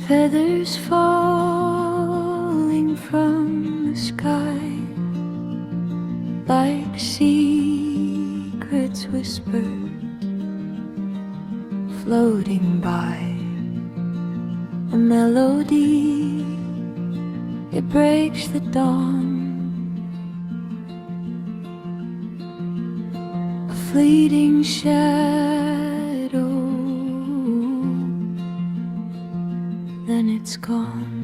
Feathers falling from the sky like secrets whispered, floating by. A melody, it breaks the dawn. A fleeting shadow, then it's gone.